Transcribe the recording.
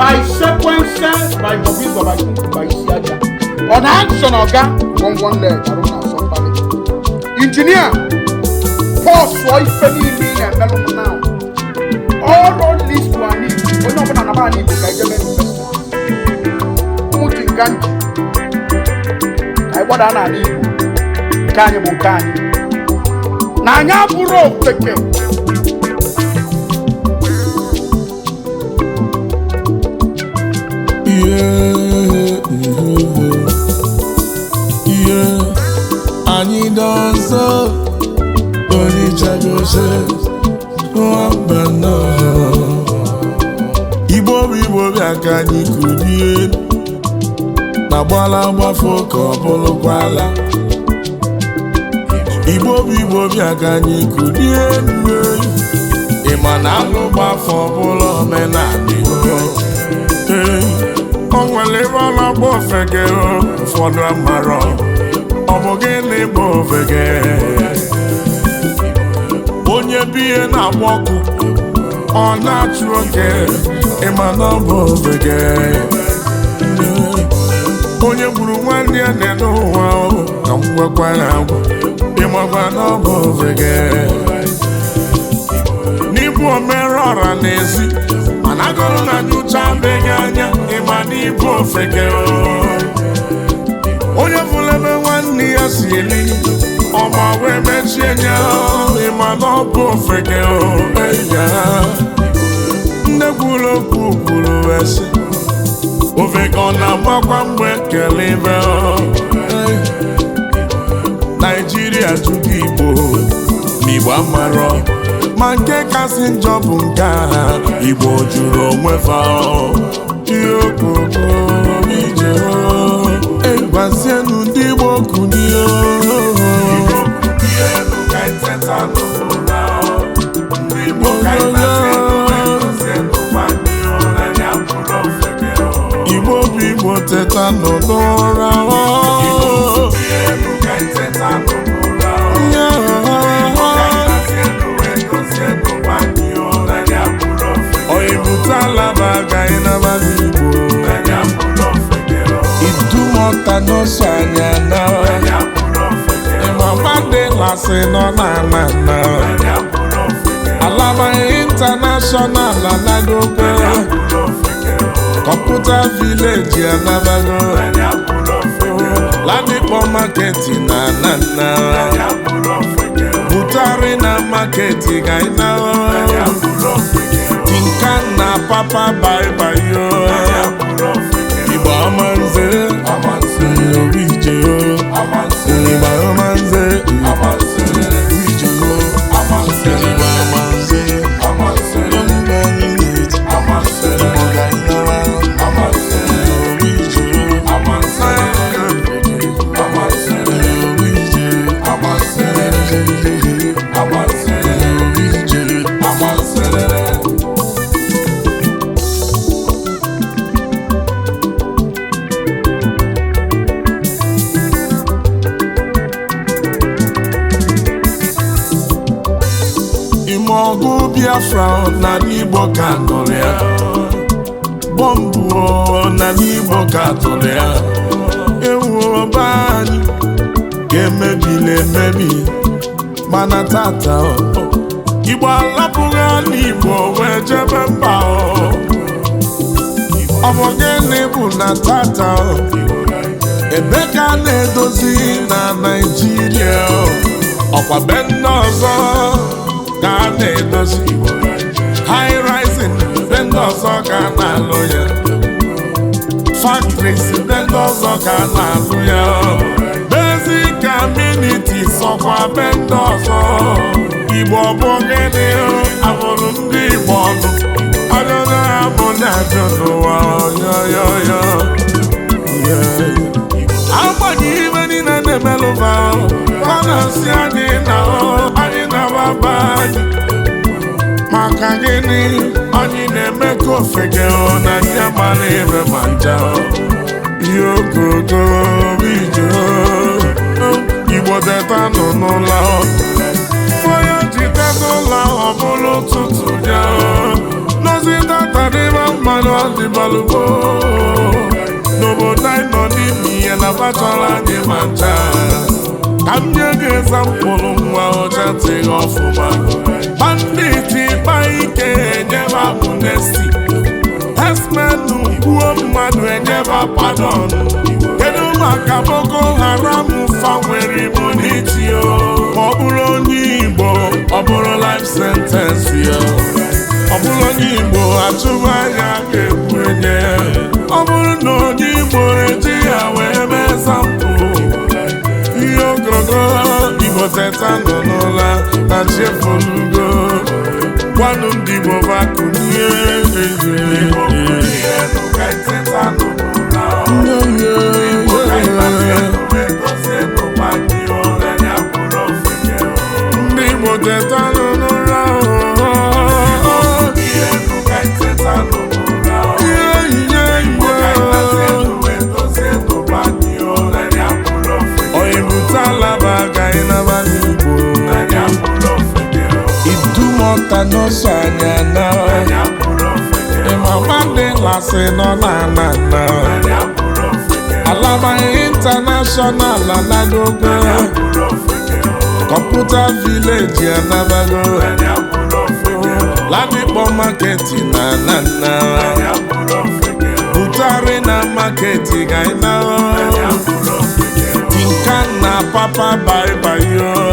By sequence, by Bobby, by Siaja. On action, one leg, I don't know somebody. Engineer, pause for if any mean and melon now. All list to an evening, but not an abani to government investment. Mutin Ganji. I want an Igbo. Cannibal Kani. Nanya Buro Ofeke. Anyidons, Igbo aka anyị kulie na gbala gbafo ka ọ bụrụkwala Igbo aka anyị kulie ịma na alụ gbafo bụrụ omenala o nwere ebe ọ na-agba ofeke ụfọdụ amarọ ọ bụ gịnị bụ ofeke onye bihe na-agba ọkụ ọ na-achụ oke ịma na ọ bụ ofeke onye gburu nwanne ya n'ụwa ka m gwakwa ya agwa ịmakwa na ọ bụ ofeke n'ịbụ omere ọra n'ezi mana agụrụ na nyụcha beghị anya ịma n'ibu ofeke onye fụrụ ebe nwanne ya si eli ọma wee mechie nya ịma na ọ bụ ofeke ya nne kwuru okwu kwuru esi ofeke ọ na-agbakwa mgbe kele ibe Naijiria jụrụ Igbo ma Igbo amarọ ma nke kasị njọ bụ nke a Igbo jụrụ onwe fa ije gwazienụ ndị Igbo kunye Igbo bụ Igbo teta n'ụra Idumota no sanyana Imamande lase no na Alaba international anagogo Computer village anabago Ladipo market na Butari na market gaina Tinkana papa bye bye yo Igbo amanze wije Igbo amanze wije Ọgụ Biafra na n'Igbo ka tụrụ ya bọmbụ na n'Igbo ka tụrụ ya ewu ọba anyị ga-emebili emebi mana tata Igbo alapụghị n'Igbo wee jebe mba ọ bụ gịnị bụ na tata ebe ka na-edozi na Naịjirịa ọkwa be ndị ọzọ ka na-edozi high rising ndị ọzọ ka na-alụ ya factories ndị ọzọ ka na-alụ ya basic community sọkwa be ndị ọzọ Igbo bụ gịnị abụrụ ndị Igbo ọnụ ọjọọ abụ na-ajọ n'ụwa yoyoyo agbanyeghị ibe niile na-emelụba ọ na-asị anyị na baba anyị maka gịnị anyị na-eme ka ofeke na ya mara ebe ma nja yogogo ije Igbo teta nọ n'ụlọ onye ji teta ụlọ ọ bụrụ ụtụtụ ya n'ozi data dịba mmanụ ọdịbalụgbo n'obodo anyị nọ n'ime ihe na bachọrọ anyị ma ncha ka m nye gị ezampụlụ nwa ọcha tịghị ọfụma banditi kpa ike enyeba amnesti esmenu gbuo mmadụ enyeba padon kedu maka Boko Haram fa nwere imuniti ma ọ bụrụ onye Igbo ọ bụrụ life sentence ya ọ bụrụ onye Igbo achụghị anya ga-egbu enye ọ bụrụ na onye Igbo eji ya wee mee sampụ ihe ogologo Igbo teta nọ n'ụla na chefulugo gwanụ ndị Igbo bakunie ndị Igbo teta nọ n'ụla idumọta n'ọsọ anya na ịmamandị lasị nọ na Alaba International anagogo Kọmputa Village anabago Ladipo Market na Butari na Market ga ina Tinka na Papa bye bye yo